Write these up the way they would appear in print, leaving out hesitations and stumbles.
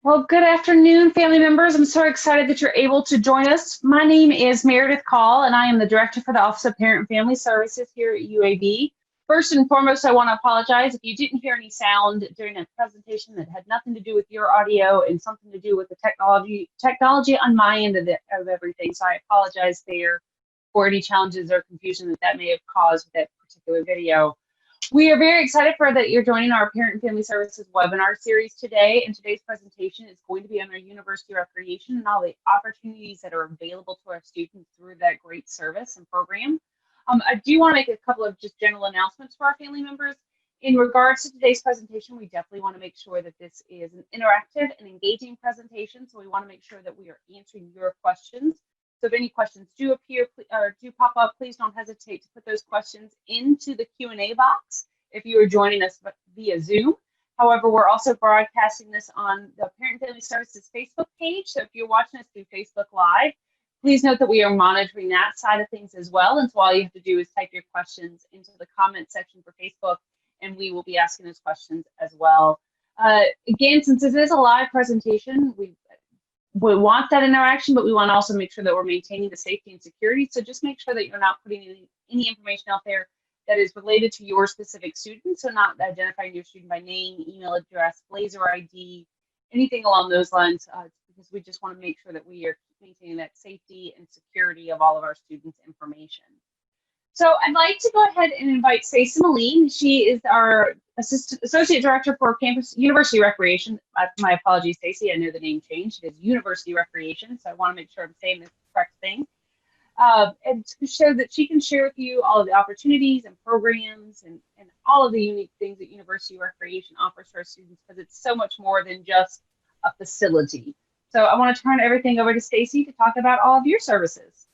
Well, good afternoon, family members. I'm so excited that you're able to join us. My name is Meredith Call, and I am the Director for the Office of Parent and Family Services here at UAB. First and foremost, I want to apologize if you didn't hear any sound during a presentation that had nothing to do with your audio and something to do with the technology on my end of everything. So I apologize there for any challenges or confusion that may have caused with that particular video. We are very excited for that you're joining our Parent and Family Services webinar series today. And today's presentation is going to be on our university recreation and all the opportunities that are available to our students through that great service and program. I do want to make a couple of just general announcements for our family members. In regards to today's presentation, we definitely want to make sure that this is an interactive and engaging presentation. So we want to make sure that we are answering your questions. So if any questions do appear or do pop up, please don't hesitate to put those questions into the Q&A box if you are joining us via Zoom. However, we're also broadcasting this on the Parent and Family Services Facebook page. So if you're watching us through Facebook Live, please note that we are monitoring that side of things as well. And so all you have to do is type your questions into the comment section for Facebook, and we will be asking those questions as well. Again, since this is a live presentation, we want that interaction, but we want to also make sure that we're maintaining the safety and security. So just make sure that you're not putting any information out there that is related to your specific student. So not identifying your student by name, email address, Blazer ID, anything along those lines, because we just want to make sure that we are maintaining that safety and security of all of our students' information. So I'd like to go ahead and invite Stacey Moline. She is our Associate Director for Campus University Recreation. My apologies, Stacey. I know the name changed. It is University Recreation, so I want to make sure I'm saying the correct thing. And to show that she can share with you all of the opportunities and programs and all of the unique things that University Recreation offers to our students, because it's so much more than just a facility. So I want to turn everything over to Stacey to talk about all of your services.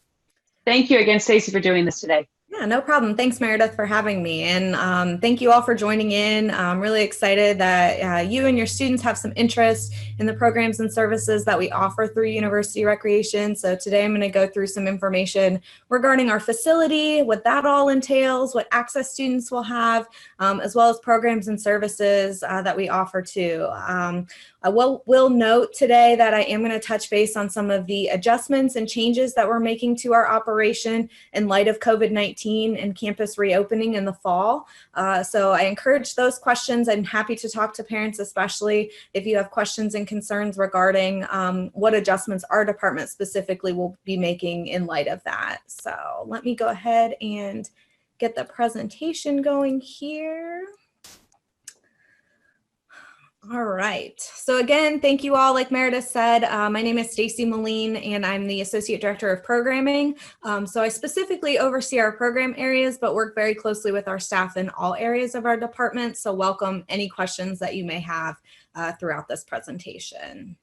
Thank you again, Stacey, for doing this today. Yeah, no problem. Thanks, Meredith, for having me. And thank you all for joining in. I'm really excited that you and your students have some interest in the programs and services that we offer through University Recreation. So today I'm going to go through some information regarding our facility, what that all entails, what access students will have, as well as programs and services that we offer too. I will note today that I am going to touch base on some of the adjustments and changes that we're making to our operation in light of COVID-19 and campus reopening in the fall. So I encourage those questions. I'm happy to talk to parents, especially if you have questions and concerns regarding what adjustments our department specifically will be making in light of that. So let me go ahead and get the presentation going here. All right. So again, thank you all. Like Meredith said, my name is Stacey Moline, and I'm the Associate Director of Programming. So I specifically oversee our program areas, but work very closely with our staff in all areas of our department. So welcome any questions that you may have throughout this presentation.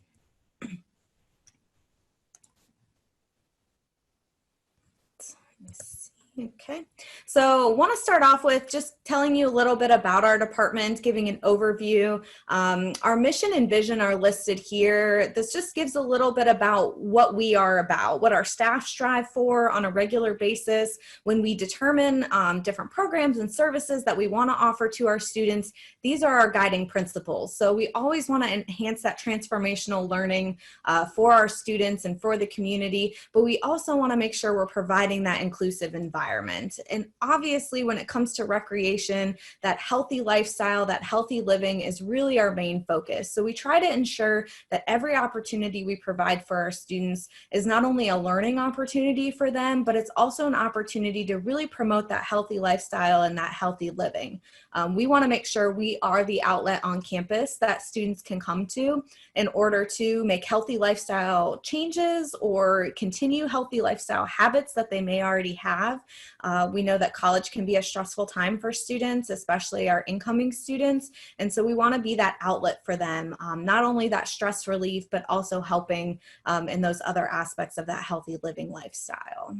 Okay, so want to start off with just telling you a little bit about our department, giving an overview. Our mission and vision are listed here. This just gives a little bit about what we are about, what our staff strive for on a regular basis when we determine different programs and services that we want to offer to our students. These are our guiding principles. So we always want to enhance that transformational learning for our students and for the community, but we also want to make sure we're providing that inclusive environment. And obviously, when it comes to recreation, that healthy lifestyle, that healthy living is really our main focus. So we try to ensure that every opportunity we provide for our students is not only a learning opportunity for them, but it's also an opportunity to really promote that healthy lifestyle and that healthy living. We want to make sure we are the outlet on campus that students can come to in order to make healthy lifestyle changes or continue healthy lifestyle habits that they may already have. We know that college can be a stressful time for students, especially our incoming students. And so we want to be that outlet for them, not only that stress relief, but also helping in those other aspects of that healthy living lifestyle.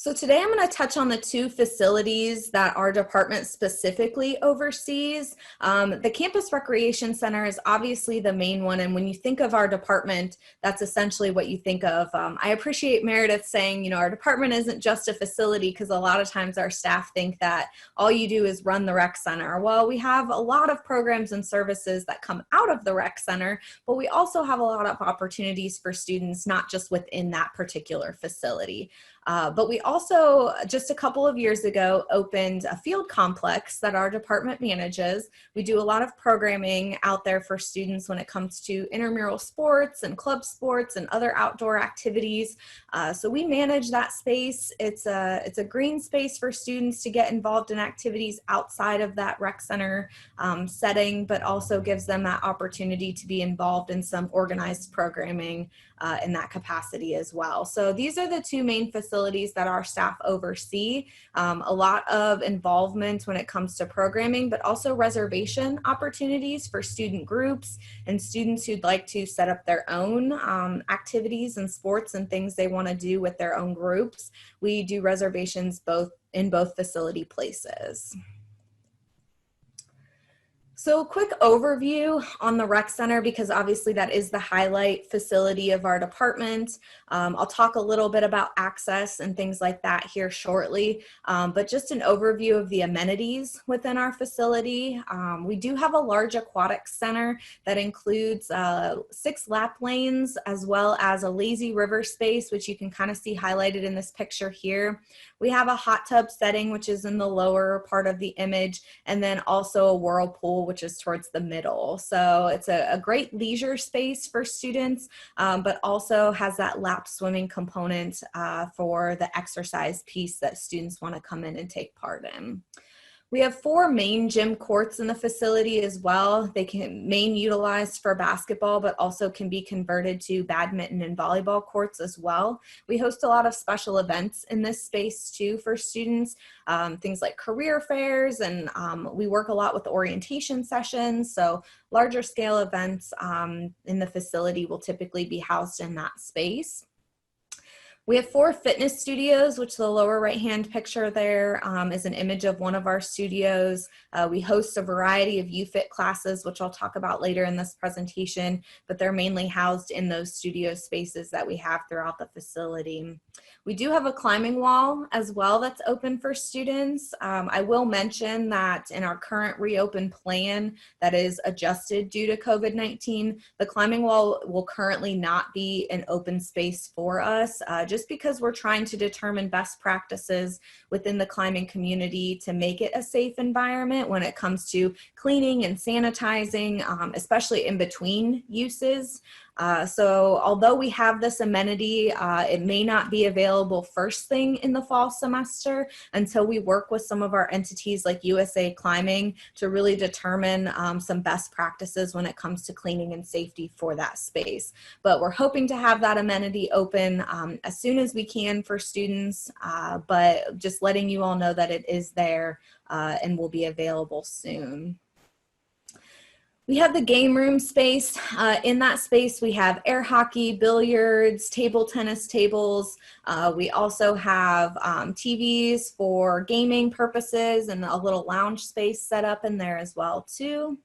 So today I'm going to touch on the two facilities that our department specifically oversees. The Campus Recreation Center is obviously the main one, and when you think of our department, that's essentially what you think of. I appreciate Meredith saying, you know, our department isn't just a facility, because a lot of times our staff think that all you do is run the rec center. Well, we have a lot of programs and services that come out of the rec center, but we also have a lot of opportunities for students, not just within that particular facility. But we also, just a couple of years ago, opened a field complex that our department manages. We do a lot of programming out there for students when it comes to intramural sports and club sports and other outdoor activities. So we manage that space. It's a green space for students to get involved in activities outside of that rec center setting, but also gives them that opportunity to be involved in some organized programming in that capacity as well. So these are the two main facilities that our staff oversee. A lot of involvement when it comes to programming, but also reservation opportunities for student groups and students who'd like to set up their own activities and sports and things they want to do with their own groups. We do reservations in both facility places. So a quick overview on the rec center, because obviously that is the highlight facility of our department. I'll talk a little bit about access and things like that here shortly, but just an overview of the amenities within our facility. We do have a large aquatics center that includes 6 lap lanes, as well as a lazy river space, which you can kind of see highlighted in this picture here. We have a hot tub setting, which is in the lower part of the image, and then also a whirlpool, which is towards the middle. So it's a great leisure space for students, but also has that lap swimming component for the exercise piece that students want to come in and take part in. We have 4 main gym courts in the facility as well. They can main utilized for basketball, but also can be converted to badminton and volleyball courts as well. We host a lot of special events in this space too for students, things like career fairs, and we work a lot with orientation sessions. So larger scale events in the facility will typically be housed in that space. We have 4 fitness studios, which the lower right-hand picture there is an image of one of our studios. We host a variety of UFIT classes, which I'll talk about later in this presentation, but they're mainly housed in those studio spaces that we have throughout the facility. We do have a climbing wall as well that's open for students. I will mention that in our current reopen plan that is adjusted due to COVID-19, the climbing wall will currently not be an open space for us, just because we're trying to determine best practices within the climbing community to make it a safe environment when it comes to cleaning and sanitizing, especially in between uses. So although we have this amenity, it may not be available first thing in the fall semester until we work with some of our entities like USA Climbing to really determine some best practices when it comes to cleaning and safety for that space. But we're hoping to have that amenity open as soon as we can for students, but just letting you all know that it is there and will be available soon. We have the game room space. In that space, we have air hockey, billiards, table tennis tables. We also have TVs for gaming purposes and a little lounge space set up in there as well too.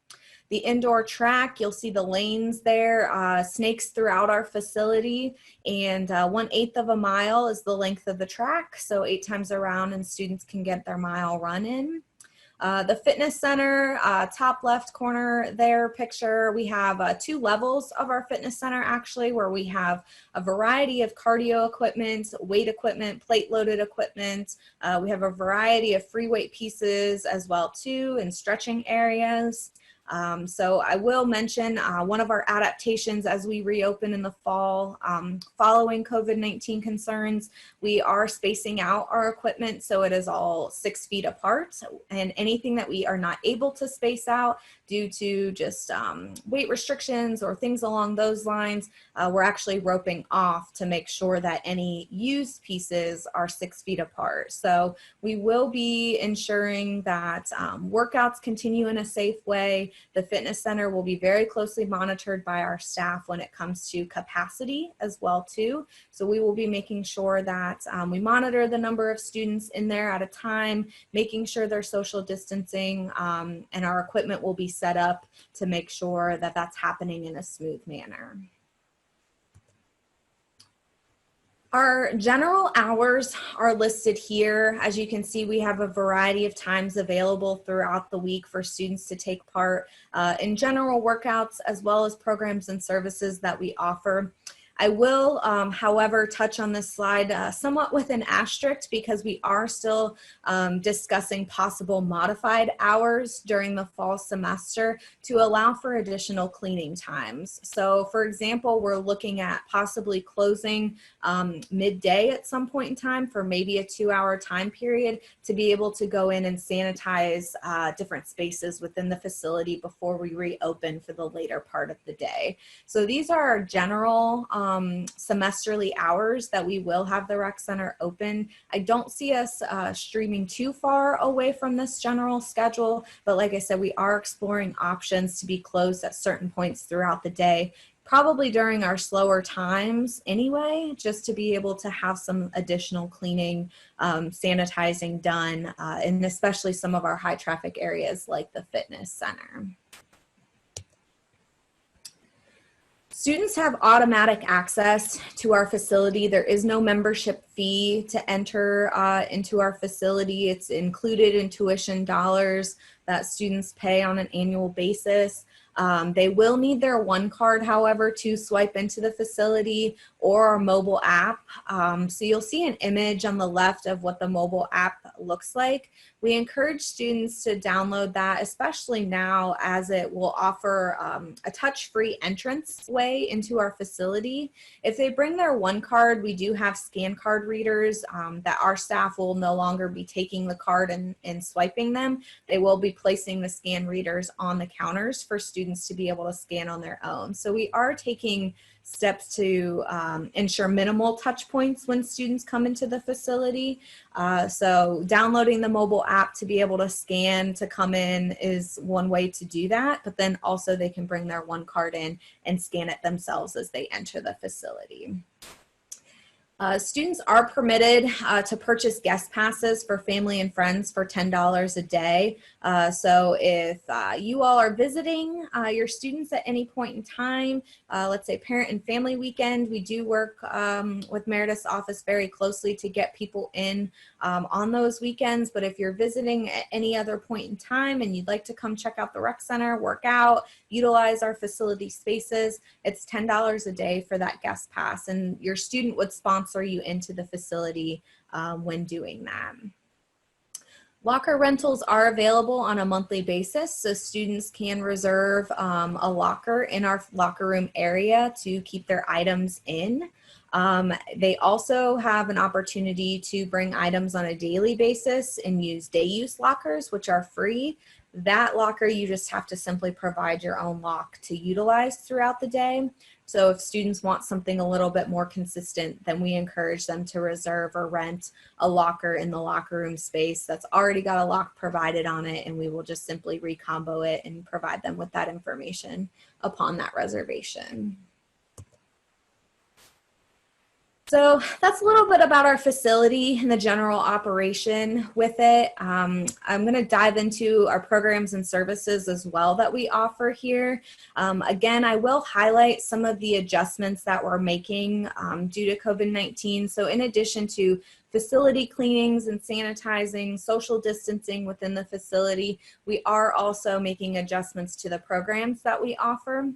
The indoor track, you'll see the lanes there, snakes throughout our facility, and 1/8 of a mile is the length of the track, so 8 times around and students can get their mile run in. The fitness center, top left corner there picture, we have 2 levels of our fitness center actually, where we have a variety of cardio equipment, weight equipment, plate loaded equipment. We have a variety of free weight pieces as well too, and stretching areas. So I will mention one of our adaptations as we reopen in the fall following COVID-19 concerns, we are spacing out our equipment so it is all 6 feet apart, and anything that we are not able to space out due to just weight restrictions or things along those lines, we're actually roping off to make sure that any used pieces are 6 feet apart. So we will be ensuring that workouts continue in a safe way. The fitness center will be very closely monitored by our staff when it comes to capacity as well too. So we will be making sure that we monitor the number of students in there at a time, making sure they're social distancing, and our equipment will be set up to make sure that that's happening in a smooth manner. Our general hours are listed here. As you can see, we have a variety of times available throughout the week for students to take part in general workouts, as well as programs and services that we offer. I will, however, touch on this slide somewhat with an asterisk, because we are still discussing possible modified hours during the fall semester to allow for additional cleaning times. So for example, we're looking at possibly closing midday at some point in time for maybe a 2-hour time period to be able to go in and sanitize different spaces within the facility before we reopen for the later part of the day. So these are our general semesterly hours that we will have the rec center open. I don't see us streaming too far away from this general schedule, but like I said, we are exploring options to be closed at certain points throughout the day, probably during our slower times anyway, just to be able to have some additional cleaning, sanitizing done, and especially some of our high traffic areas like the fitness center. Students have automatic access to our facility. There is no membership fee to enter into our facility. It's included in tuition dollars that students pay on an annual basis. They will need their One Card, however, to swipe into the facility, or our mobile app. So you'll see an image on the left of what the mobile app looks like. We encourage students to download that, especially now, as it will offer a touch-free entrance way into our facility. If they bring their One Card, we do have scan card readers that our staff will no longer be taking the card and swiping them. They will be placing the scan readers on the counters for students to be able to scan on their own. So we are taking steps to ensure minimal touch points when students come into the facility. So downloading the mobile app to be able to scan to come in is one way to do that, but then also they can bring their One Card in and scan it themselves as they enter the facility. Students are permitted to purchase guest passes for family and friends for $10 a day. So if you all are visiting your students at any point in time, let's say parent and family weekend, we do work with Meredith's office very closely to get people in on those weekends. But if you're visiting at any other point in time and you'd like to come check out the rec center, work out, utilize our facility spaces, it's $10 a day for that guest pass, and your student would sponsor you into the facility when doing that. Locker rentals are available on a monthly basis, so students can reserve a locker in our locker room area to keep their items in. They also have an opportunity to bring items on a daily basis and use day use lockers, which are free. That locker, you just have to simply provide your own lock to utilize throughout the day. So if students want something a little bit more consistent, then we encourage them to reserve or rent a locker in the locker room space that's already got a lock provided on it, and we will just simply recombo it and provide them with that information upon that reservation. So that's a little bit about our facility and the general operation with it. I'm going to dive into our programs and services as well that we offer here. Again, I will highlight some of the adjustments that we're making due to COVID-19. So in addition to facility cleanings and sanitizing, social distancing within the facility, we are also making adjustments to the programs that we offer.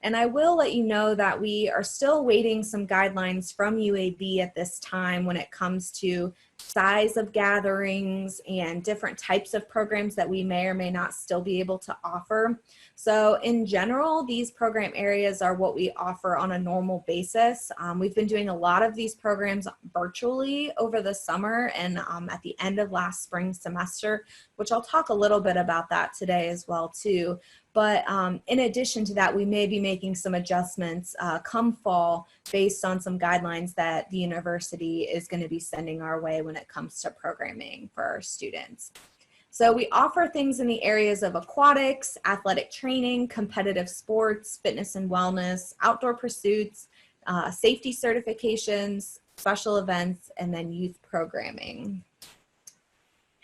And I will let you know that we are still waiting some guidelines from UAB at this time when it comes to size of gatherings and different types of programs that we may or may not still be able to offer. So in general, these program areas are what we offer on a normal basis. We've been doing a lot of these programs virtually over the summer and at the end of last spring semester, which I'll talk a little bit about that today as well too. But in addition to that, we may be making some adjustments come fall based on some guidelines that the university is going to be sending our way when it comes to programming for our students. So we offer things in the areas of aquatics, athletic training, competitive sports, fitness and wellness, outdoor pursuits, safety certifications, special events, and then youth programming.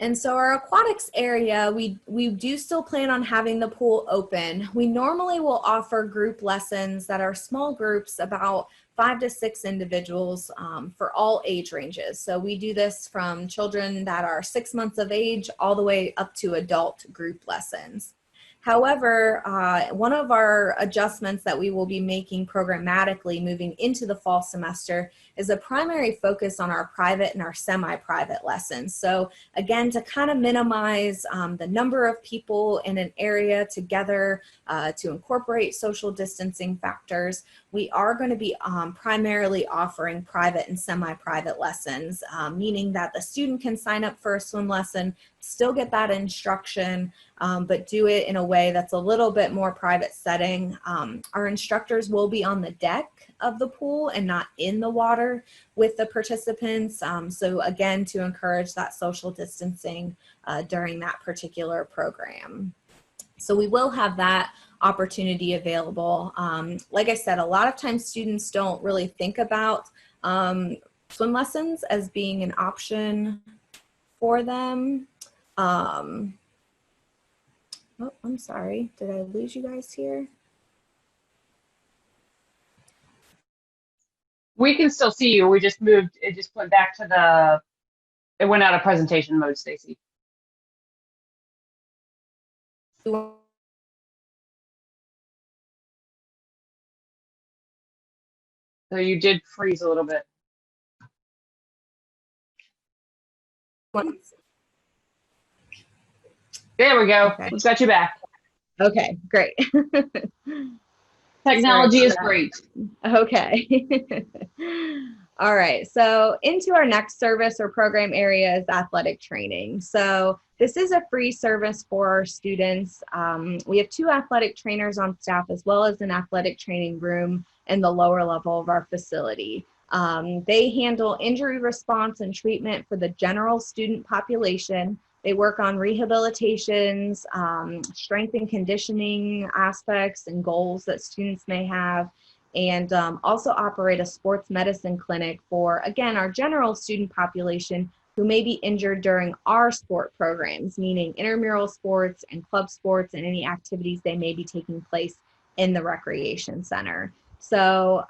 And so our aquatics area, we do still plan on having the pool open. We normally will offer group lessons that are small groups, about 5 to 6 individuals for all age ranges. So we do this from children that are 6 months of age all the way up to adult group lessons. However, one of our adjustments that we will be making programmatically moving into the fall semester is a primary focus on our private and our semi-private lessons. So again, to kind of minimize the number of people in an area together, to incorporate social distancing factors, we are going to be primarily offering private and semi-private lessons, meaning that the student can sign up for a swim lesson, still get that instruction, but do it in a way that's a little bit more private setting. Our instructors will be on the deck of the pool and not in the water with the participants. So again, to encourage that social distancing during that particular program. So we will have that opportunity available. Like I said, a lot of times students don't really think about swim lessons as being an option for them. Oh, I'm sorry. Did I lose you guys here? We can still see you. We just moved. It just went back to it went out of presentation mode, Stacy. So you did freeze a little bit. There we go. Okay. We've got you back. Okay, great. Technology is great. Okay. All right, so into our next service or program area is athletic training. So this is a free service for our students. We have 2 athletic trainers on staff as well as an athletic training room in the lower level of our facility. They handle injury response and treatment for the general student population. They work on rehabilitations, strength and conditioning aspects and goals that students may have, and also operate a sports medicine clinic for, again, our general student population who may be injured during our sport programs, meaning intramural sports and club sports and any activities they may be taking place in the recreation center. So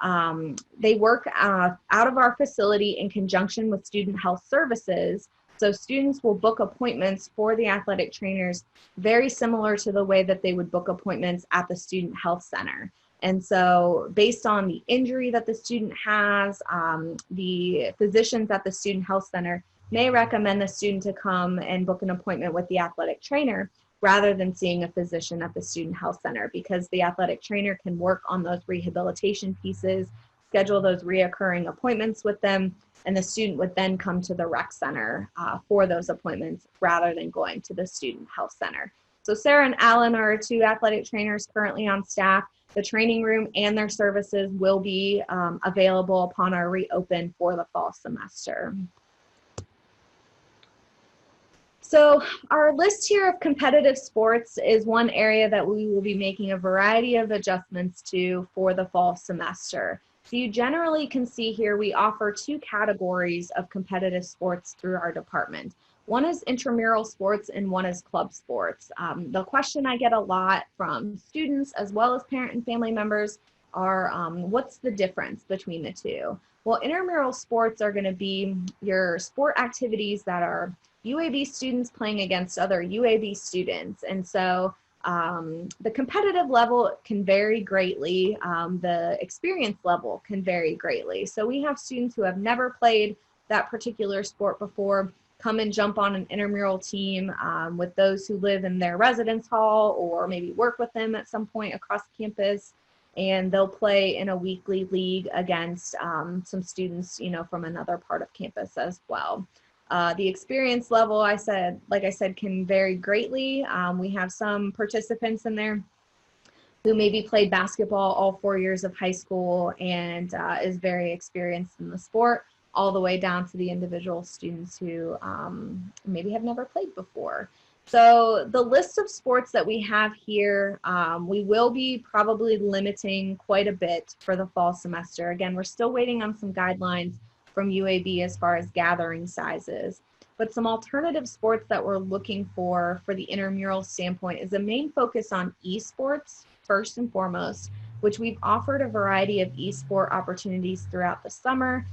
they work out of our facility in conjunction with student health services. So students will book appointments for the athletic trainers very similar to the way that they would book appointments at the student health center. And so based on the injury that the student has, the physicians at the student health center may recommend the student to come and book an appointment with the athletic trainer rather than seeing a physician at the student health center, because the athletic trainer can work on those rehabilitation pieces, schedule those reoccurring appointments with them, and the student would then come to the rec center for those appointments rather than going to the student health center. So Sarah and Alan are 2 athletic trainers currently on staff. The training room and their services will be available upon our reopen for the fall semester. So our list here of competitive sports is one area that we will be making a variety of adjustments to for the fall semester. So you generally can see here we offer 2 categories of competitive sports through our department. One is intramural sports and one is club sports. The question I get a lot from students as well as parent and family members are, what's the difference between the 2? Well, intramural sports are going to be your sport activities that are UAB students playing against other UAB students. And so the competitive level can vary greatly. The experience level can vary greatly. So we have students who have never played that particular sport before come and jump on an intramural team with those who live in their residence hall or maybe work with them at some point across campus. And they'll play in a weekly league against some students, from another part of campus as well. The experience level, like I said, can vary greatly. We have some participants in there who maybe played basketball all 4 years of high school and is very experienced in the sport, all the way down to the individual students who maybe have never played before. So the list of sports that we have here, we will be probably limiting quite a bit for the fall semester. Again, we're still waiting on some guidelines from UAB as far as gathering sizes. But some alternative sports that we're looking for the intramural standpoint is a main focus on esports, first and foremost, which we've offered a variety of esport opportunities throughout the summer.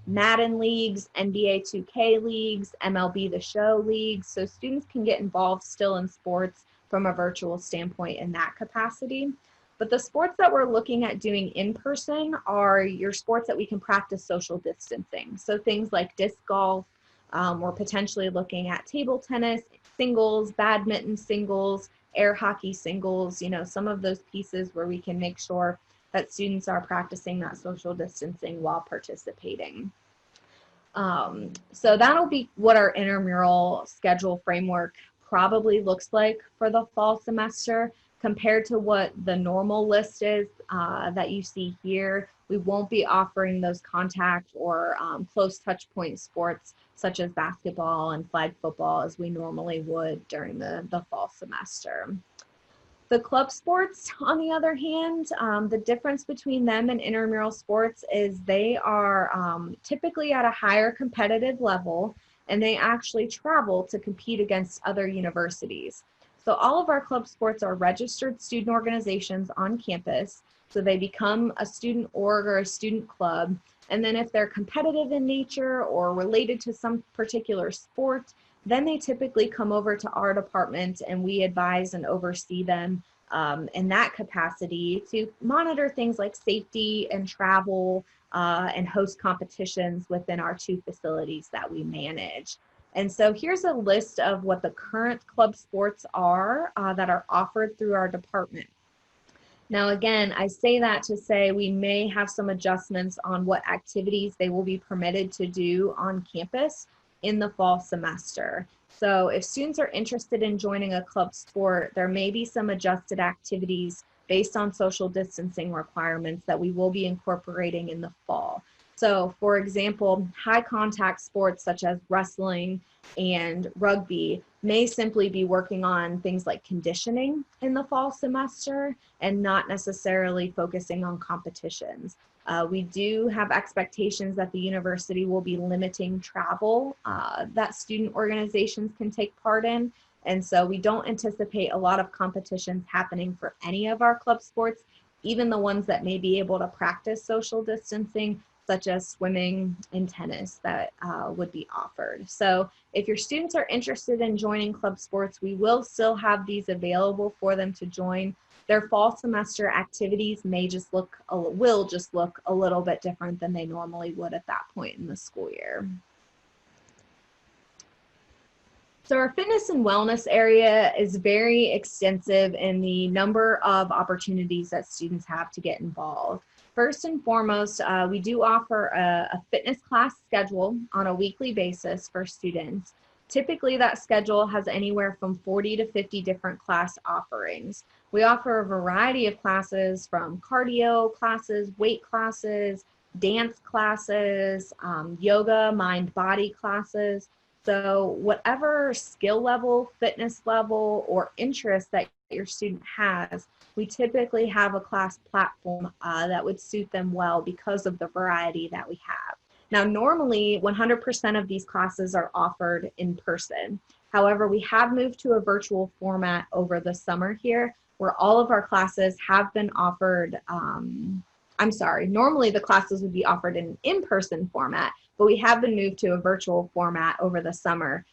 Madden leagues, NBA 2K leagues, MLB The Show leagues. So students can get involved still in sports from a virtual standpoint in that capacity. But the sports that we're looking at doing in person are your sports that we can practice social distancing. So things like disc golf, we're potentially looking at table tennis, singles, badminton singles, air hockey singles, some of those pieces where we can make sure that students are practicing that social distancing while participating. So that'll be what our intramural schedule framework probably looks like for the fall semester compared to what the normal list is that you see here. We won't be offering those contact or close touch point sports such as basketball and flag football as we normally would during the fall semester. The club sports, on the other hand, the difference between them and intramural sports is they are typically at a higher competitive level, and they actually travel to compete against other universities. So all of our club sports are registered student organizations on campus, so they become a student org or a student club, and then if they're competitive in nature or related to some particular sport, then they typically come over to our department and we advise and oversee them in that capacity to monitor things like safety and travel and host competitions within our 2 facilities that we manage. And so here's a list of what the current club sports are that are offered through our department. Now, again, I say that to say we may have some adjustments on what activities they will be permitted to do on campus in the fall semester. So if students are interested in joining a club sport, there may be some adjusted activities based on social distancing requirements that we will be incorporating in the fall. So for example, high contact sports such as wrestling and rugby may simply be working on things like conditioning in the fall semester and not necessarily focusing on competitions. We do have expectations that the university will be limiting travel that student organizations can take part in. And so we don't anticipate a lot of competitions happening for any of our club sports, even the ones that may be able to practice social distancing, such as swimming and tennis that would be offered. So if your students are interested in joining club sports, we will still have these available for them to join. Their fall semester activities will just look a little bit different than they normally would at that point in the school year. So our fitness and wellness area is very extensive in the number of opportunities that students have to get involved. First and foremost, we do offer a fitness class schedule on a weekly basis for students. Typically, that schedule has anywhere from 40 to 50 different class offerings. We offer a variety of classes from cardio classes, weight classes, dance classes, yoga, mind-body classes. So whatever skill level, fitness level, or interest that your student has, we typically have a class platform that would suit them well because of the variety that we have. Now, normally 100% of these classes are offered in person. However, we have moved to a virtual format over the summer here where all of our classes have been offered, normally the classes would be offered in in-person format, but we have been moved to a virtual format over the summer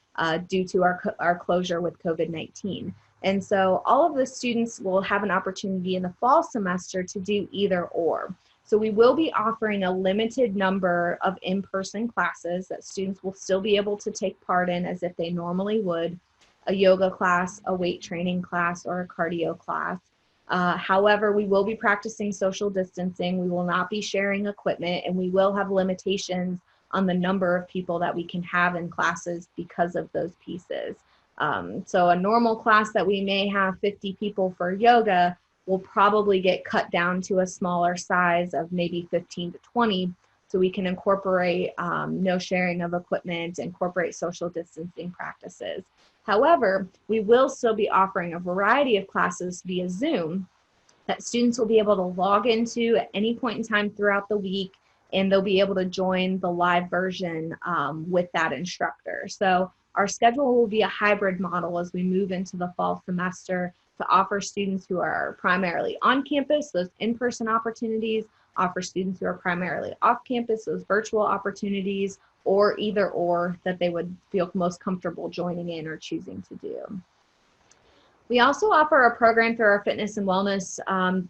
due to our closure with COVID-19. And so all of the students will have an opportunity in the fall semester to do either or. So we will be offering a limited number of in-person classes that students will still be able to take part in as if they normally would, a yoga class, a weight training class, or a cardio class. However, we will be practicing social distancing. We will not be sharing equipment, and we will have limitations on the number of people that we can have in classes because of those pieces. So a normal class that we may have 50 people for yoga will probably get cut down to a smaller size of maybe 15 to 20, so we can incorporate no sharing of equipment, incorporate social distancing practices. However, we will still be offering a variety of classes via Zoom that students will be able to log into at any point in time throughout the week, and they'll be able to join the live version with that instructor. So our schedule will be a hybrid model as we move into the fall semester to offer students who are primarily on campus those in-person opportunities, offer students who are primarily off campus those virtual opportunities, or either or that they would feel most comfortable joining in or choosing to do. We also offer a program through our fitness and wellness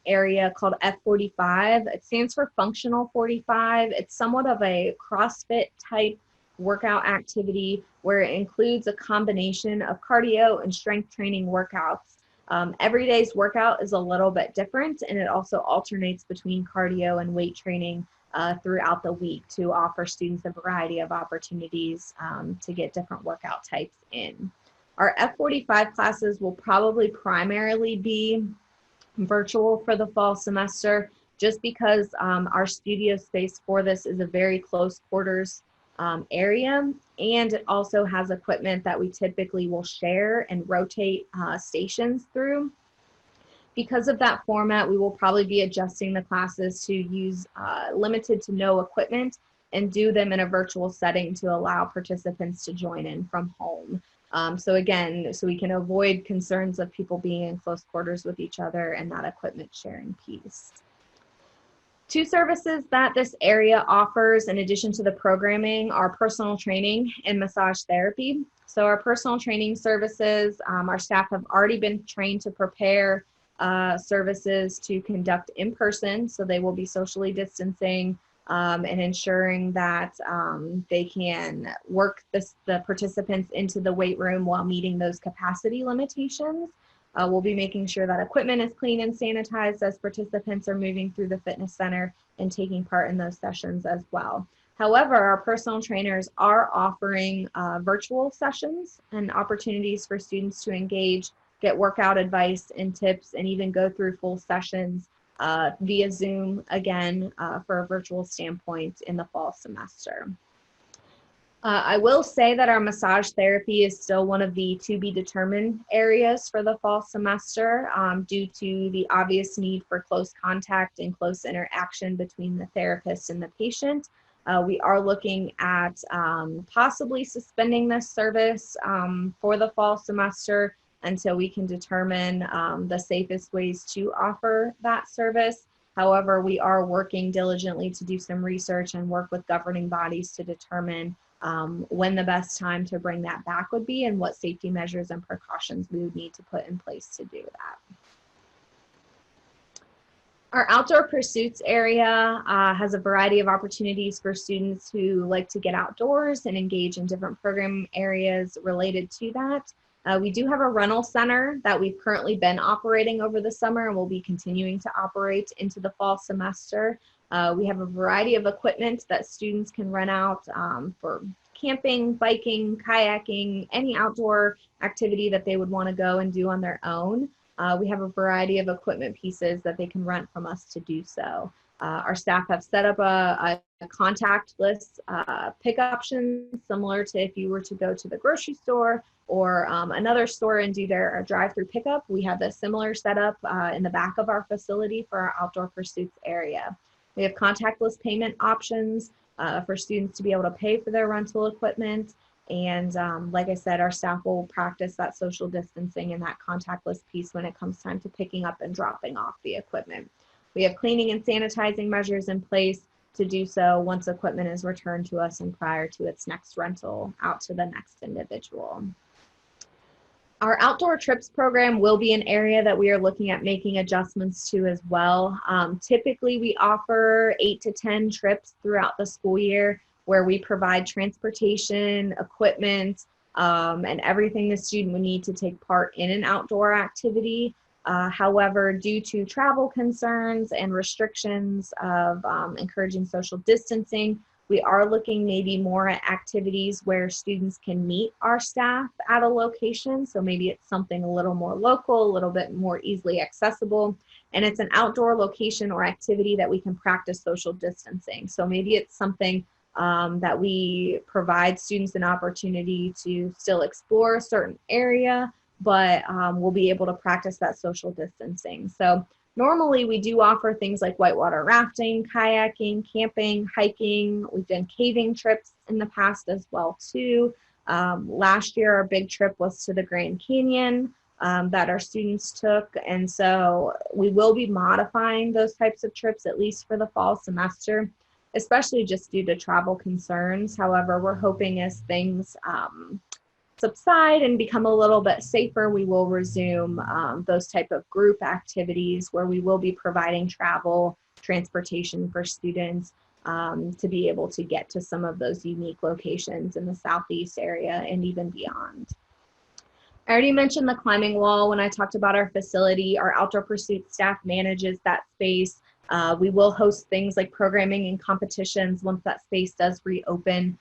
area called F45. It stands for Functional 45. It's somewhat of a CrossFit type workout activity where it includes a combination of cardio and strength training workouts. Every day's workout is a little bit different, and it also alternates between cardio and weight training throughout the week to offer students a variety of opportunities to get different workout types in. Our F45 classes will probably primarily be virtual for the fall semester, just because our studio space for this is a very close quarters area, and it also has equipment that we typically will share and rotate stations through. Because of that format, we will probably be adjusting the classes to use limited to no equipment and do them in a virtual setting to allow participants to join in from home. So again, so we can avoid concerns of people being in close quarters with each other and that equipment sharing piece. Two services that this area offers in addition to the programming are personal training and massage therapy. So our personal training services, our staff have already been trained to prepare services to conduct in person, so they will be socially distancing and ensuring that they can work the participants into the weight room while meeting those capacity limitations. We'll be making sure that equipment is clean and sanitized as participants are moving through the fitness center and taking part in those sessions as well. However, our personal trainers are offering virtual sessions and opportunities for students to engage, get workout advice and tips, and even go through full sessions via Zoom, again, for a virtual standpoint in the fall semester. I will say that our massage therapy is still one of the to be determined areas for the fall semester due to the obvious need for close contact and close interaction between the therapist and the patient. We are looking at possibly suspending this service for the fall semester until we can determine the safest ways to offer that service. However, we are working diligently to do some research and work with governing bodies to determine when the best time to bring that back would be and what safety measures and precautions we would need to put in place to do that. Our outdoor pursuits area has a variety of opportunities for students who like to get outdoors and engage in different program areas related to that. We do have a rental center that we've currently been operating over the summer and will be continuing to operate into the fall semester. We have a variety of equipment that students can rent out for camping, biking, kayaking, any outdoor activity that they would want to go and do on their own. We have a variety of equipment pieces that they can rent from us to do so. Our staff have set up a contactless pickup option, similar to if you were to go to the grocery store or another store and do their drive-through pickup. We have a similar setup in the back of our facility for our outdoor pursuits area. We have contactless payment options for students to be able to pay for their rental equipment. And like I said, our staff will practice that social distancing and that contactless piece when it comes time to picking up and dropping off the equipment. We have cleaning and sanitizing measures in place to do so once equipment is returned to us and prior to its next rental out to the next individual. Our outdoor trips program will be an area that we are looking at making adjustments to as well. Typically, we offer 8 to 10 trips throughout the school year where we provide transportation, equipment, and everything the student would need to take part in an outdoor activity. However, due to travel concerns and restrictions of encouraging social distancing, we are looking maybe more at activities where students can meet our staff at a location. So maybe it's something a little more local, a little bit more easily accessible. And it's an outdoor location or activity that we can practice social distancing. So maybe it's something that we provide students an opportunity to still explore a certain area, but we'll be able to practice that social distancing. So normally we do offer things like whitewater rafting, kayaking, camping, hiking. We've done caving trips in the past as well too. Last year our big trip was to the Grand Canyon that our students took, and so we will be modifying those types of trips at least for the fall semester, especially just due to travel concerns. However, we're hoping as things subside and become a little bit safer, we will resume those type of group activities where we will be providing travel, transportation for students to be able to get to some of those unique locations in the Southeast area and even beyond. I already mentioned the climbing wall when I talked about our facility. Our outdoor pursuit staff manages that space. We will host things like programming and competitions once that space does reopen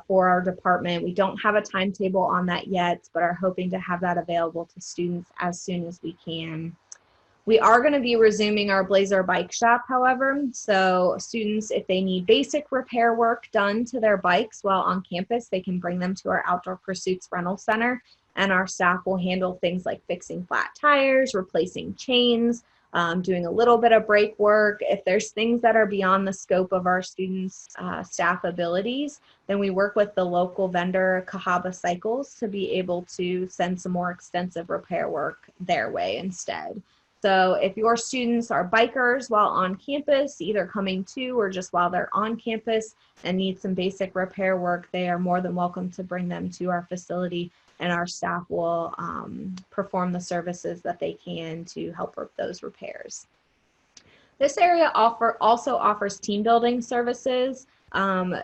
for our department. We don't have a timetable on that yet, but are hoping to have that available to students as soon as we can. We are going to be resuming our Blazer bike shop, however, so students, if they need basic repair work done to their bikes while on campus, they can bring them to our Outdoor Pursuits Rental Center, and our staff will handle things like fixing flat tires, replacing chains, doing a little bit of brake work. If there's things that are beyond the scope of our students' staff abilities, then we work with the local vendor, Cahaba Cycles, to be able to send some more extensive repair work their way instead. So if your students are bikers while on campus, either coming to or just while they're on campus and need some basic repair work, they are more than welcome to bring them to our facility, and our staff will perform the services that they can to help with those repairs. This area also offers team building services.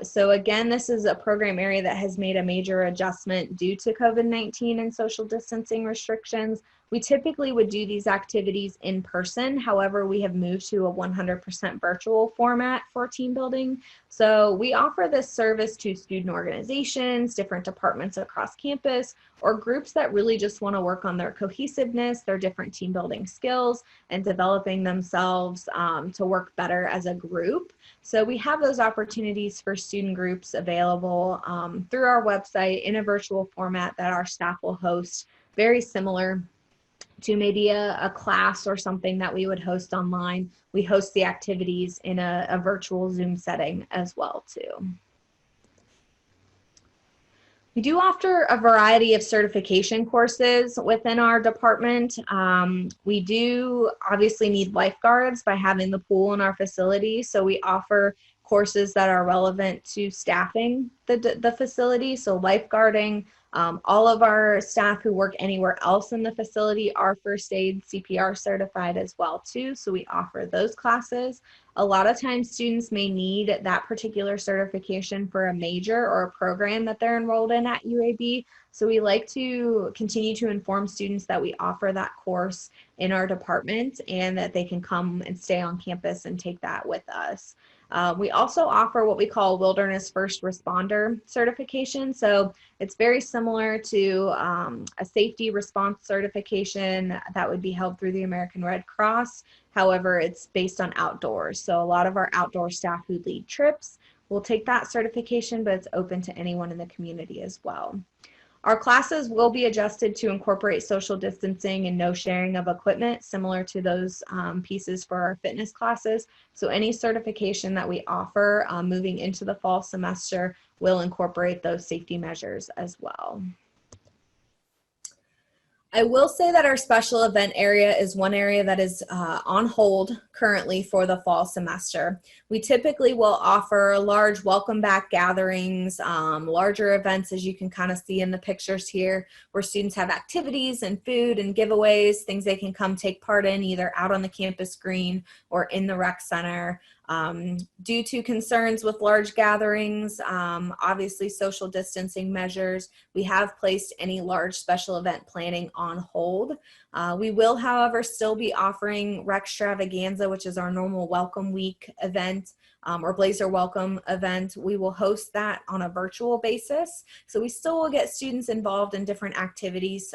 So again, this is a program area that has made a major adjustment due to COVID-19 and social distancing restrictions. We typically would do these activities in person. However, we have moved to a 100% virtual format for team building. So we offer this service to student organizations, different departments across campus, or groups that really just want to work on their cohesiveness, their different team building skills, and developing themselves to work better as a group. So we have those opportunities for student groups available through our website in a virtual format that our staff will host, very similar to maybe a class or something that we would host online. We host the activities in a virtual Zoom setting as well too. We do offer a variety of certification courses within our department. We do obviously need lifeguards by having the pool in our facility, so we offer courses that are relevant to staffing the facility, so lifeguarding. All of our staff who work anywhere else in the facility are first aid CPR certified as well too, so we offer those classes. A lot of times students may need that particular certification for a major or a program that they're enrolled in at UAB, so we like to continue to inform students that we offer that course in our department and that they can come and stay on campus and take that with us. We also offer what we call Wilderness First Responder certification. So it's very similar to a safety response certification that would be held through the American Red Cross. However, it's based on outdoors. So a lot of our outdoor staff who lead trips will take that certification, but it's open to anyone in the community as well. Our classes will be adjusted to incorporate social distancing and no sharing of equipment, similar to those pieces for our fitness classes. So any certification that we offer moving into the fall semester will incorporate those safety measures as well. I will say that our special event area is one area that is on hold currently for the fall semester. We typically will offer large welcome back gatherings, larger events, as you can kind of see in the pictures here, where students have activities and food and giveaways, things they can come take part in either out on the campus green or in the rec center. Due to concerns with large gatherings, obviously social distancing measures, we have placed any large special event planning on hold. We will, however, still be offering Rextravaganza, which is our normal Welcome Week event, or Blazer Welcome event. We will host that on a virtual basis. So we still will get students involved in different activities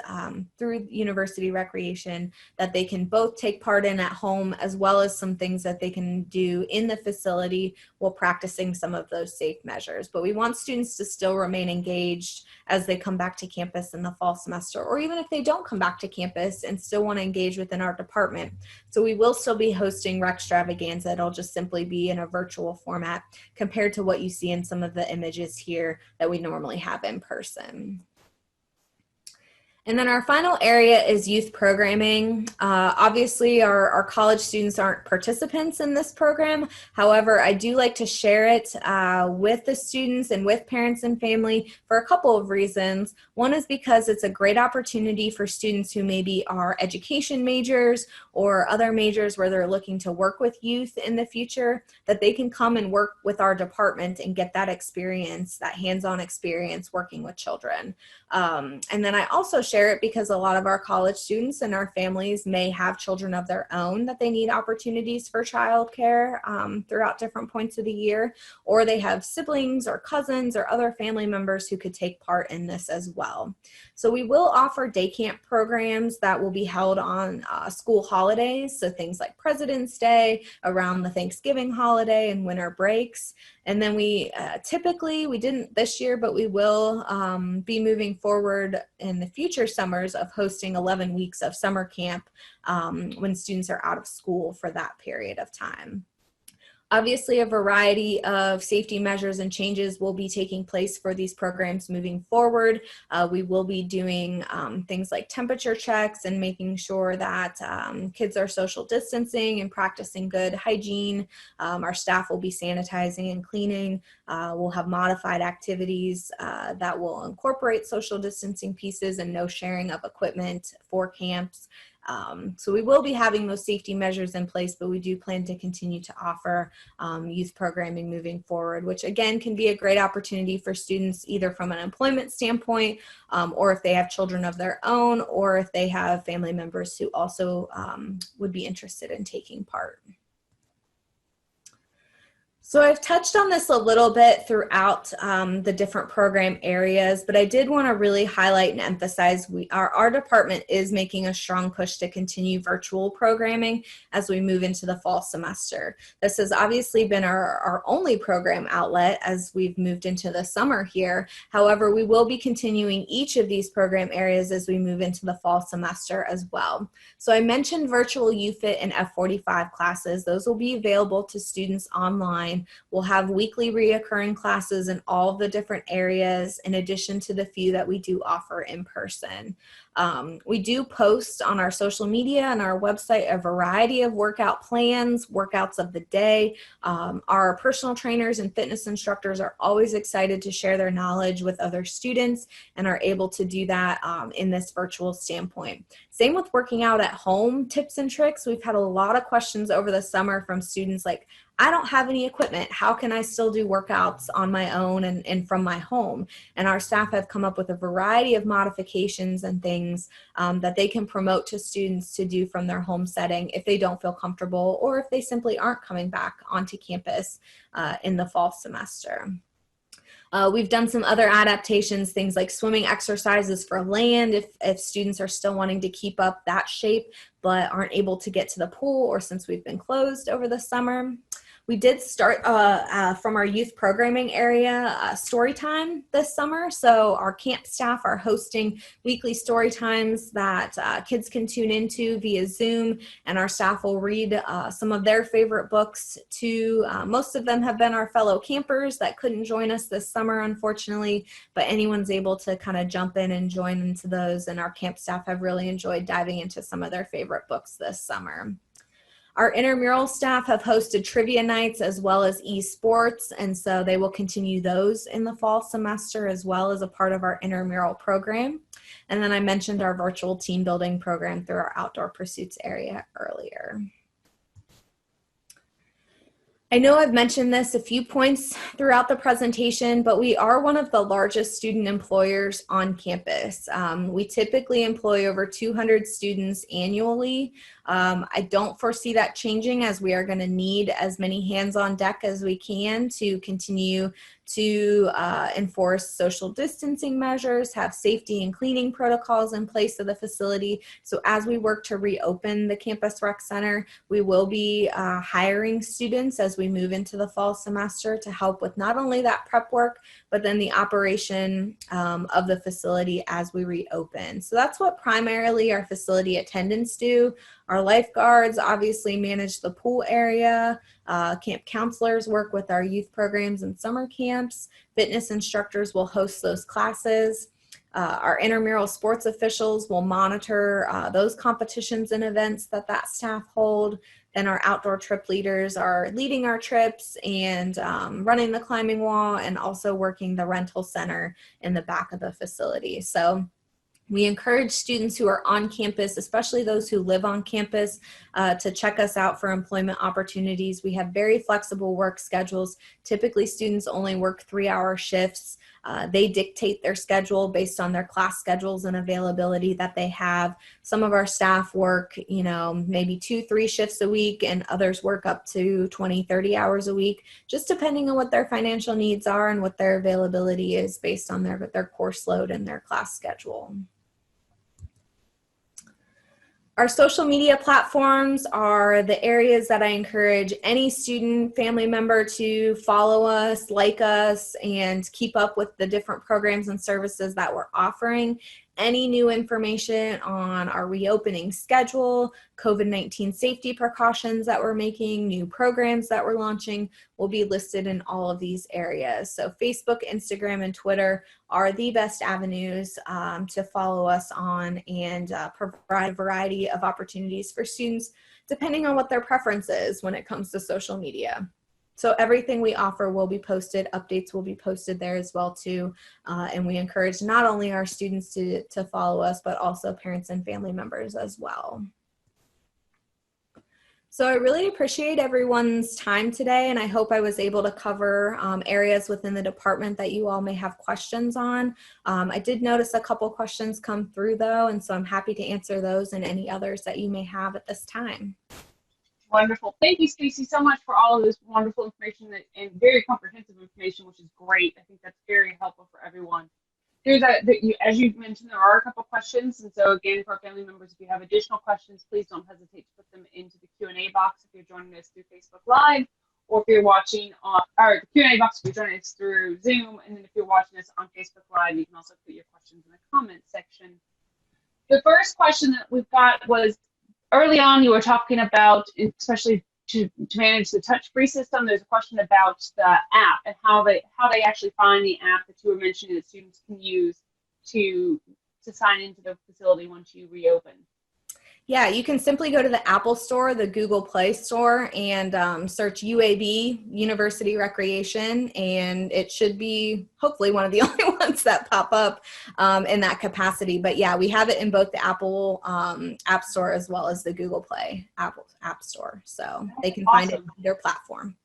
through University Recreation that they can both take part in at home, as well as some things that they can do in the facility while practicing some of those safe measures. But we want students to still remain engaged as they come back to campus in the fall semester, or even if they don't come back to campus and still want to engage within our department. So we will still be hosting Rextravaganza. It'll just simply be in a virtual format compared to what you see in some of the images here that we normally have in person. And then our final area is youth programming. Obviously, our college students aren't participants in this program. However, I do like to share it with the students and with parents and family for a couple of reasons. One is because it's a great opportunity for students who maybe are education majors or other majors where they're looking to work with youth in the future, that they can come and work with our department and get that experience, that hands-on experience working with children. And then I also share it because a lot of our college students and our families may have children of their own that they need opportunities for childcare throughout different points of the year, or they have siblings or cousins or other family members who could take part in this as well. So we will offer day camp programs that will be held on school holidays, so things like President's Day, around the Thanksgiving holiday and winter breaks. And then we typically, we didn't this year, but we will be moving forward in the future summers of hosting 11 weeks of summer camp when students are out of school for that period of time. Obviously, a variety of safety measures and changes will be taking place for these programs moving forward. We will be doing things like temperature checks and making sure that kids are social distancing and practicing good hygiene. Our staff will be sanitizing and cleaning. We'll have modified activities that will incorporate social distancing pieces and no sharing of equipment for camps. So we will be having those safety measures in place, but we do plan to continue to offer youth programming moving forward, which again can be a great opportunity for students either from an employment standpoint, or if they have children of their own, or if they have family members who also would be interested in taking part. So I've touched on this a little bit throughout the different program areas, but I did want to really highlight and emphasize our department is making a strong push to continue virtual programming as we move into the fall semester. This has obviously been our only program outlet as we've moved into the summer here. However, we will be continuing each of these program areas as we move into the fall semester as well. So I mentioned virtual UFIT and F45 classes. Those will be available to students online. We'll have weekly reoccurring classes in all of the different areas, in addition to the few that we do offer in person. We do post on our social media and our website a variety of workout plans, workouts of the day. Our personal trainers and fitness instructors are always excited to share their knowledge with other students and are able to do that in this virtual standpoint. Same with working out at home, tips and tricks. We've had a lot of questions over the summer from students like, I don't have any equipment. How can I still do workouts on my own and from my home? And our staff have come up with a variety of modifications and things that they can promote to students to do from their home setting if they don't feel comfortable or if they simply aren't coming back onto campus in the fall semester. We've done some other adaptations, things like swimming exercises for land if students are still wanting to keep up that shape but aren't able to get to the pool or since we've been closed over the summer. We did start from our youth programming area story time this summer. So our camp staff are hosting weekly story times that kids can tune into via Zoom, and our staff will read some of their favorite books to, most of them have been our fellow campers that couldn't join us this summer, unfortunately, but anyone's able to kind of jump in and join into those, and our camp staff have really enjoyed diving into some of their favorite books this summer. Our intramural staff have hosted trivia nights as well as esports, and so they will continue those in the fall semester as well as a part of our intramural program. And then I mentioned our virtual team building program through our outdoor pursuits area earlier. I know I've mentioned this a few points throughout the presentation, but we are one of the largest student employers on campus. We typically employ over 200 students annually. I don't foresee that changing, as we are going to need as many hands on deck as we can to continue to enforce social distancing measures, have safety and cleaning protocols in place of the facility. So as we work to reopen the Campus Rec Center, we will be hiring students as we move into the fall semester to help with not only that prep work, but then the operation of the facility as we reopen. So that's what primarily our facility attendants do. Our lifeguards obviously manage the pool area. Camp counselors work with our youth programs and summer camps. Fitness instructors will host those classes. Our intramural sports officials will monitor those competitions and events that staff hold. Then our outdoor trip leaders are leading our trips and running the climbing wall, and also working the rental center in the back of the facility. So we encourage students who are on campus, especially those who live on campus, to check us out for employment opportunities. We have very flexible work schedules. Typically, students only work 3-hour shifts. They dictate their schedule based on their class schedules and availability that they have. Some of our staff work, maybe 2-3 shifts a week, and others work up to 20-30 hours a week, just depending on what their financial needs are and what their availability is based on their course load and their class schedule. Our social media platforms are the areas that I encourage any student, family member to follow us, like us, and keep up with the different programs and services that we're offering. Any new information on our reopening schedule, COVID-19 safety precautions that we're making, new programs that we're launching will be listed in all of these areas. So Facebook, Instagram, and Twitter are the best avenues to follow us on, and provide a variety of opportunities for students depending on what their preference is when it comes to social media. So everything we offer will be posted, updates will be posted there as well too, and we encourage not only our students to follow us, but also parents and family members as well. So I really appreciate everyone's time today, and I hope I was able to cover areas within the department that you all may have questions on. I did notice a couple questions come through though, and so I'm happy to answer those and any others that you may have at this time. Wonderful. Thank you, Stacey, so much for all of this wonderful information and very comprehensive information, which is great. I think that's very helpful for everyone. As you mentioned, there are a couple questions, and so again, for our family members, if you have additional questions, please don't hesitate to put them into the Q&A box if you're joining us through Facebook Live, or if you're watching on the Q&A box if you're joining us through Zoom, and then if you're watching us on Facebook Live, you can also put your questions in the comments section. The first question that we've got was, early on, you were talking about, especially to manage the touch-free system, there's a question about the app and how they actually find the app that you were mentioning that students can use to sign into the facility once you reopen. Yeah, you can simply go to the Apple Store, the Google Play Store, and search UAB, University Recreation, and it should be hopefully one of the only ones that pop up in that capacity. But yeah, we have it in both the Apple App Store as well as the Google Play Apple App Store, so they can find it on their platform.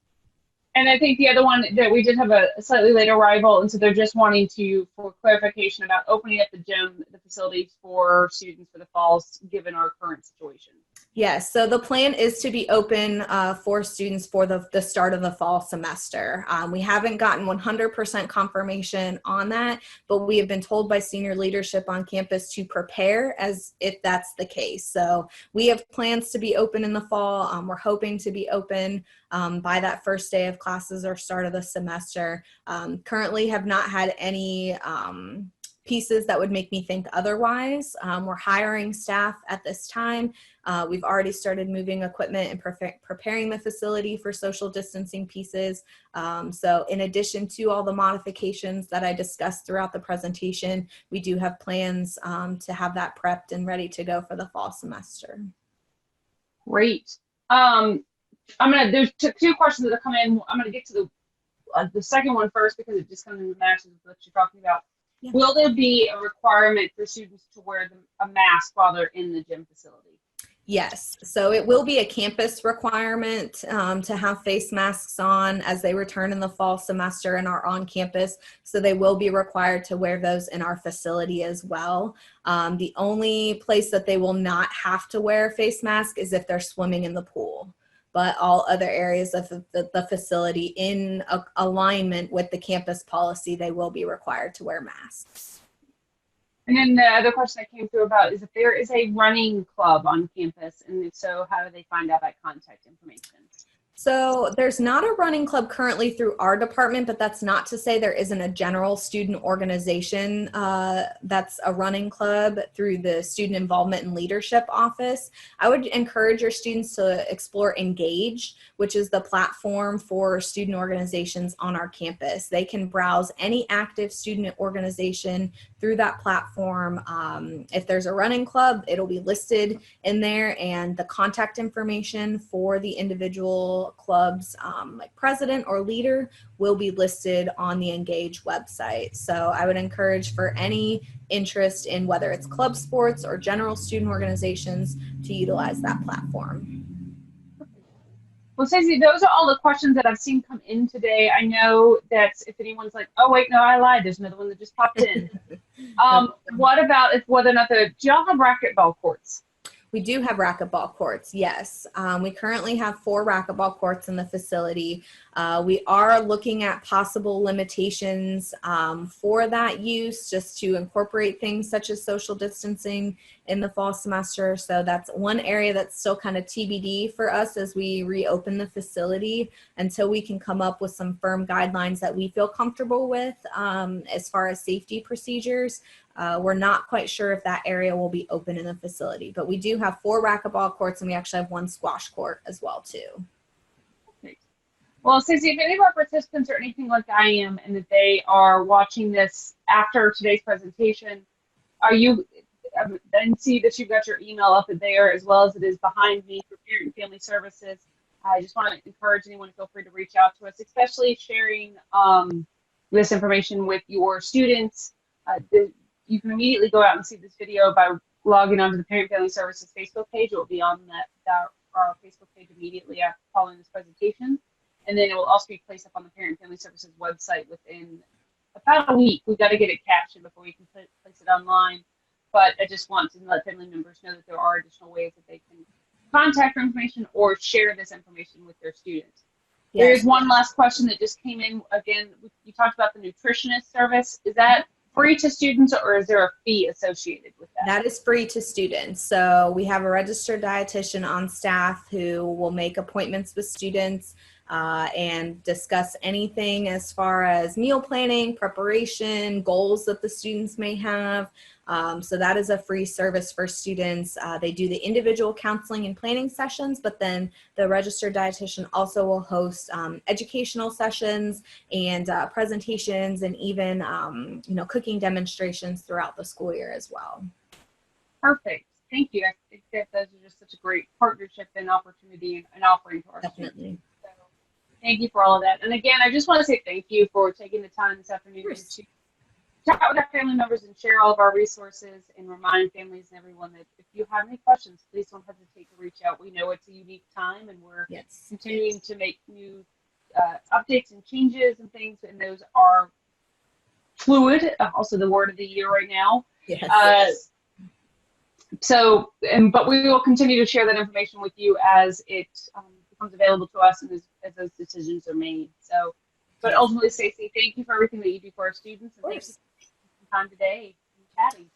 And I think the other one that we did have a slightly later arrival, and so they're just wanting for clarification about opening up the facilities for students for the fall, given our current situation. Yes, so the plan is to be open for students for the start of the fall semester. We haven't gotten 100% confirmation on that, but we have been told by senior leadership on campus to prepare as if that's the case. So we have plans to be open in the fall. We're hoping to be open by that first day of classes or start of the semester. Currently have not had any pieces that would make me think otherwise. We're hiring staff at this time. We've already started moving equipment and preparing the facility for social distancing pieces. So in addition to all the modifications that I discussed throughout the presentation, we do have plans to have that prepped and ready to go for the fall semester. Great. There's two questions that have come in. I'm gonna get to the second one first because it just kind of matches with what you're talking about. Yeah. Will there be a requirement for students to wear a mask while they're in the gym facility? Yes, so it will be a campus requirement to have face masks on as they return in the fall semester and are on campus. So they will be required to wear those in our facility as well. The only place that they will not have to wear a face mask is if they're swimming in the pool. But all other areas of the facility in alignment with the campus policy, they will be required to wear masks. And then the other question that came through about is if there is a running club on campus, and if so, how do they find out that contact information? So there's not a running club currently through our department, but that's not to say there isn't a general student organization that's a running club through the Student Involvement and Leadership Office. I would encourage your students to explore Engage, which is the platform for student organizations on our campus. They can browse any active student organization through that platform. If there's a running club, it'll be listed in there, and the contact information for the individual club's like president or leader will be listed on the Engage website. So I would encourage for any interest in whether it's club sports or general student organizations to utilize that platform. Well, Stacey, those are all the questions that I've seen come in today. I know that if anyone's like, oh, wait, no, I lied, there's another one that just popped in. What about whether or not do y'all have racquetball courts? We do have racquetball courts, yes. We currently have 4 racquetball courts in the facility. We are looking at possible limitations for that use, just to incorporate things such as social distancing in the fall semester. So that's one area that's still kind of TBD for us as we reopen the facility until we can come up with some firm guidelines that we feel comfortable with as far as safety procedures. We're not quite sure if that area will be open in the facility, but we do have 4 racquetball courts, and we actually have 1 squash court as well too. Well, Stacey, if any of our participants are anything like I am and that they are watching this after today's presentation, then see that you've got your email up there as well as it is behind me for Parent and Family Services. I just want to encourage anyone to feel free to reach out to us, especially sharing this information with your students. You can immediately go out and see this video by logging onto the Parent Family Services Facebook page. It will be on our Facebook page immediately after following this presentation. And then it will also be placed up on the Parent Family Services website within about a week. We've got to get it captioned before we can place it online. But I just want to let family members know that there are additional ways that they can contact for information or share this information with their students. Yes. There is one last question that just came in. Again, you talked about the nutritionist service. Is that free to students, or is there a fee associated with that? That is free to students. So we have a registered dietitian on staff who will make appointments with students and discuss anything as far as meal planning, preparation, goals that the students may have. So that is a free service for students. They do the individual counseling and planning sessions, but then the registered dietitian also will host educational sessions and presentations and even cooking demonstrations throughout the school year as well. Perfect. Thank you. I think that those are just such a great partnership and opportunity and offering to our students. So thank you for all of that. And again, I just want to say thank you for taking the time this afternoon to chat with our family members and share all of our resources, and remind families and everyone that if you have any questions, please don't hesitate to reach out. We know it's a unique time, and we're continuing to make new updates and changes and things, and those are fluid, also the word of the year right now. Yes. But we will continue to share that information with you as it becomes available to us and as those decisions are made. So, but ultimately, Stacey, thank you for everything that you do for our students, and thank you for taking time today and chatting.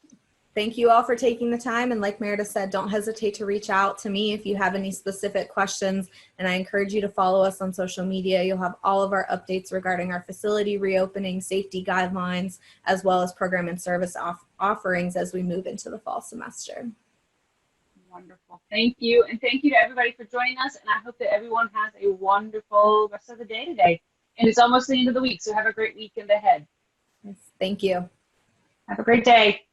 Thank you all for taking the time, and like Meredith said, don't hesitate to reach out to me if you have any specific questions, and I encourage you to follow us on social media. You'll have all of our updates regarding our facility reopening, safety guidelines, as well as program and service offerings as we move into the fall semester. Wonderful. Thank you, and thank you to everybody for joining us, and I hope that everyone has a wonderful rest of the day today. And it's almost the end of the week, so have a great weekend ahead. Yes, thank you. Have a great day.